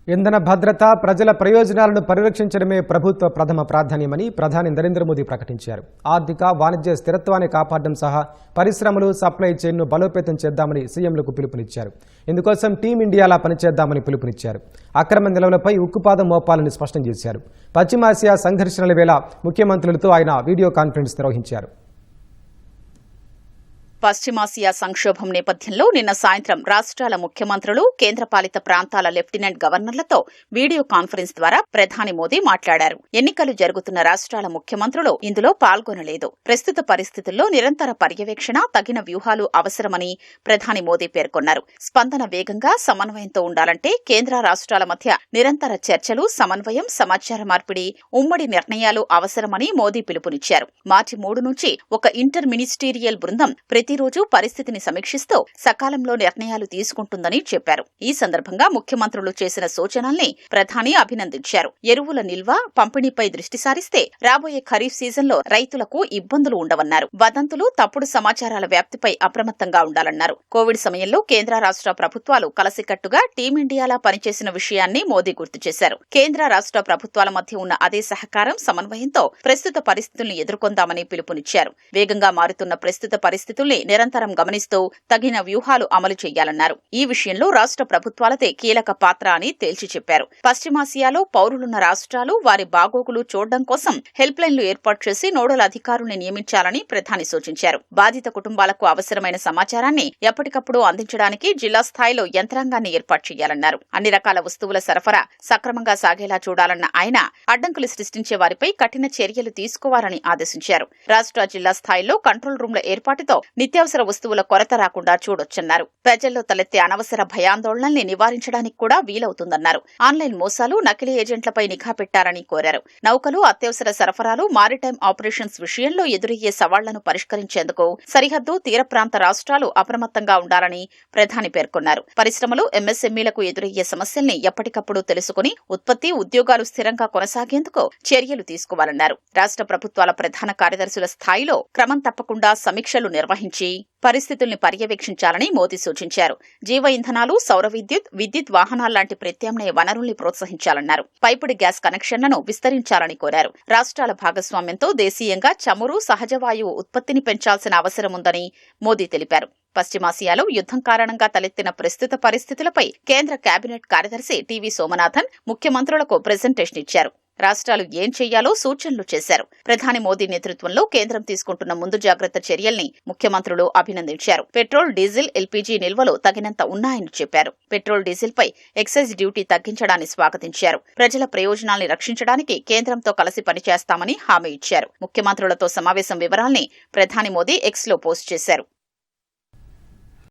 ఇంధన భద్రత, ప్రజల ప్రయోజనాలను పరిరక్షించడమే ప్రభుత్వ ప్రథమ ప్రాధాన్యమని ప్రధాని నరేంద్ర మోదీ ప్రకటించారు. ఆర్థిక, వాణిజ్య స్థిరత్వాన్ని కాపాడడం సహా పరిశ్రమలు, సప్లై చైన్ను బలోపేతం చేద్దామని సీఎంలకు పిలుపునిచ్చారు. ఇందుకోసం టీమిండియాలా పనిచేద్దామని పిలుపునిచ్చారు. అక్రమ నిల్వలపై ఉక్కుపాదం మోపాలని స్పష్టం చేశారు. పశ్చిమాసియా సంఘర్షణల వేళ ముఖ్యమంత్రులతో ఆయన వీడియో కాన్ఫరెన్స్ నిర్వహించారు. పశ్చిమాసియా సంక్షోభం నేపథ్యంలో నిన్న సాయంత్రం రాష్ట్రాల ముఖ్యమంత్రులు, కేంద్రపాలిత ప్రాంతాల లెఫ్టినెంట్ గవర్నర్లతో వీడియో కాన్ఫరెన్స్ ద్వారా ప్రధాని మోదీ మాట్లాడారు. ఎన్నికలు జరుగుతున్న రాష్ట్రాల ముఖ్యమంత్రులు ఇందులో పాల్గొనలేదు. ప్రస్తుత పరిస్థితుల్లో నిరంతర పర్యవేక్షణ, తగిన వ్యూహాలు అవసరమని ప్రధాని మోదీ పేర్కొన్నారు. స్పందన వేగంగా, సమన్వయంతో ఉండాలంటే కేంద్ర రాష్ట్రాల మధ్య నిరంతర చర్చలు, సమన్వయం, సమాచార మార్పిడి, ఉమ్మడి నిర్ణయాలు అవసరమని మోదీ పిలుపునిచ్చారు. మార్చి 3 నుంచి ఒక ఇంటర్ మినిస్టీరియల్ బృందం ప్రతిరోజు పరిస్థితిని సమీక్షిస్తూ సకాలంలో నిర్ణయాలు తీసుకుంటుందని చెప్పారు. ఈ సందర్భంగా ముఖ్యమంత్రులు చేసిన సూచనల్ని ప్రధాని అభినందించారు. ఎరువుల నిల్వ, పంపిణీపై దృష్టి సారిస్తే రాబోయే ఖరీఫ్ సీజన్లో రైతులకు ఇబ్బందులు ఉండవన్నారు. వదంతులు, తప్పుడు సమాచారాల వ్యాప్తిపై అప్రమత్తంగా ఉండాలన్నారు. కోవిడ్ సమయంలో కేంద్ర రాష్ట్ర ప్రభుత్వాలు కలసికట్టుగా టీమిండియాలా పనిచేసిన విషయాన్ని మోదీ గుర్తు చేశారు. కేంద్ర రాష్ట్ర ప్రభుత్వాల మధ్య ఉన్న అదే సహకారం, సమన్వయంతో ప్రస్తుత పరిస్థితుల్ని ఎదుర్కొందామని పిలుపునిచ్చారు. వేగంగా మారుతున్న ప్రస్తుత పరిస్థితుల్ని నిరంతరం గమనిస్తూ తగిన వ్యూహాలు అమలు చేయాలన్నారు. ఈ విషయంలో రాష్ట్ర ప్రభుత్వాలదే కీలక పాత్ర అని తేల్చి చెప్పారు. పశ్చిమాసియాలో పౌరులున్న రాష్ట్రాలు వారి బాగోగులు చూడడం కోసం హెల్ప్ లైన్లు ఏర్పాటు చేసి నోడల్ అధికారుల్ని నియమించాలని ప్రధాని సూచించారు. బాధిత కుటుంబాలకు అవసరమైన సమాచారాన్ని ఎప్పటికప్పుడు అందించడానికి జిల్లా స్థాయిలో యంత్రాంగాన్ని ఏర్పాటు చేయాలన్నారు. అన్ని రకాల వస్తువుల సరఫరా సక్రమంగా సాగేలా చూడాలన్న ఆయన అడ్డంకులు సృష్టించే వారిపై కఠిన చర్యలు తీసుకోవాలని ఆదేశించారు. రాష్ట్ర, జిల్లా స్థాయిలో కంట్రోల్ రూమ్ల ఏర్పాటుతో నిత్యావసర వస్తువుల కొరత రాకుండా చూడొచ్చన్నారు. ప్రజల్లో తలెత్తే అనవసర భయాందోళనల్ని నివారించడానికి కూడా వీలవుతుందన్నారు. ఆన్లైన్ మోసాలు, నకిలీ ఏజెంట్లపై నిఘా పెట్టారని కోరారు. నౌకలు, అత్యవసర సరఫరాలు, మారిటైమ్ ఆపరేషన్స్ విషయంలో ఎదురయ్యే సవాళ్లను పరిష్కరించేందుకు సరిహద్దు, తీర ప్రాంత రాష్ట్రాలు అప్రమత్తంగా ఉండాలని ప్రధాని పేర్కొన్నారు. పరిశ్రమలు, ఎంఎస్ఎంఈలకు ఎదురయ్యే సమస్యల్ని ఎప్పటికప్పుడు తెలుసుకుని ఉత్పత్తి, ఉద్యోగాలు స్థిరంగా కొనసాగేందుకు చర్యలు తీసుకోవాలన్నారు. రాష్ట్ర ప్రభుత్వాల ప్రధాన కార్యదర్శుల స్థాయిలో క్రమం తప్పకుండా సమీక్షలు నిర్వహించి పరిస్థితుల్ని పర్యవేక్షించాలని మోదీ సూచించారు. జీవ ఇంధనాలు, సౌర విద్యుత్ వాహనాల్లాంటి ప్రత్యామ్నాయ వనరుల్ని ప్రోత్సహించాలన్నారు. పైపుడి గ్యాస్ కనెక్షన్లను విస్తరించాలని కోరారు. రాష్ట్రాల భాగస్వామ్యంతో దేశీయంగా చమురు, సహజవాయువు ఉత్పత్తిని పెంచాల్సిన అవసరముందని మోదీ తెలిపారు. పశ్చిమాసియాలో యుద్దం కారణంగా తలెత్తిన ప్రస్తుత పరిస్థితులపై కేంద్ర కేబినెట్ కార్యదర్శి టీవీ సోమనాథన్ ముఖ్యమంత్రులకు ప్రెజెంటేషన్ ఇచ్చారు. రాష్ట్రాలు ఏం చెయ్యాలో సూచనలు చేశారు. ప్రధాని మోదీ నేతృత్వంలో కేంద్రం తీసుకుంటున్న ముందు జాగ్రత్త చర్యల్ని ముఖ్యమంత్రులు అభినందించారు. పెట్రోల్, డీజిల్, ఎల్పీజీ నిల్వలు తగినంత ఉన్నాయని చెప్పారు. పెట్రోల్, డీజిల్పై ఎక్సైజ్ డ్యూటీ తగ్గించడాన్ని స్వాగతించారు. ప్రజల ప్రయోజనాల్ని రక్షించడానికి కేంద్రంతో కలిసి పనిచేస్తామని హామీ ఇచ్చారు. ముఖ్యమంత్రులతో సమావేశం వివరాల్ని ప్రధాని మోదీ ఎక్స్లో పోస్ట్ చేశారు.